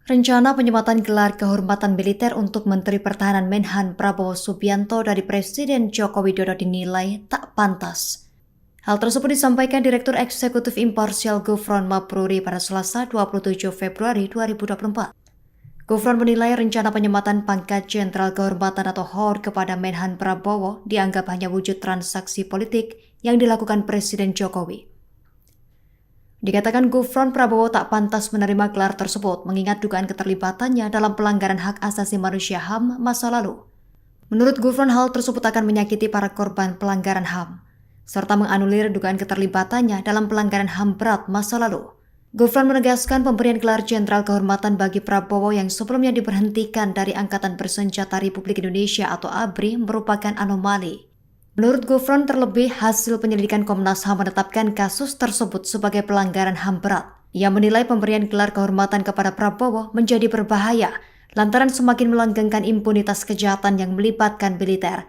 Rencana penyematan gelar kehormatan militer untuk Menteri Pertahanan Menhan Prabowo Subianto dari Presiden Joko Widodo dinilai tak pantas. Hal tersebut disampaikan Direktur Eksekutif Imparsial Gufron Mabruri pada Selasa 27 Februari 2024. Gufron menilai rencana penyematan pangkat Jenderal Kehormatan atau HOR kepada Menhan Prabowo dianggap hanya wujud transaksi politik yang dilakukan Presiden Jokowi. Dikatakan Gufron, Prabowo tak pantas menerima gelar tersebut mengingat dugaan keterlibatannya dalam pelanggaran hak asasi manusia HAM masa lalu. Menurut Gufron, hal tersebut akan menyakiti para korban pelanggaran HAM, serta menganulir dugaan keterlibatannya dalam pelanggaran HAM berat masa lalu. Gufron menegaskan pemberian gelar Jenderal Kehormatan bagi Prabowo yang sebelumnya diberhentikan dari Angkatan Bersenjata Republik Indonesia atau ABRI merupakan anomali. Menurut Gufron, terlebih hasil penyelidikan Komnas HAM menetapkan kasus tersebut sebagai pelanggaran HAM berat. Ia menilai pemberian gelar kehormatan kepada Prabowo menjadi berbahaya lantaran semakin melanggengkan impunitas kejahatan yang melibatkan militer.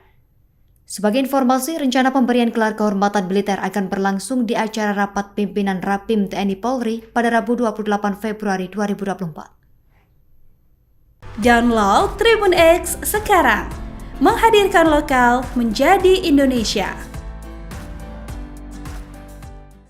Sebagai informasi, rencana pemberian gelar kehormatan militer akan berlangsung di acara rapat pimpinan Rapim TNI Polri pada Rabu 28 Februari 2024. Download Tribun X sekarang, menghadirkan lokal menjadi Indonesia.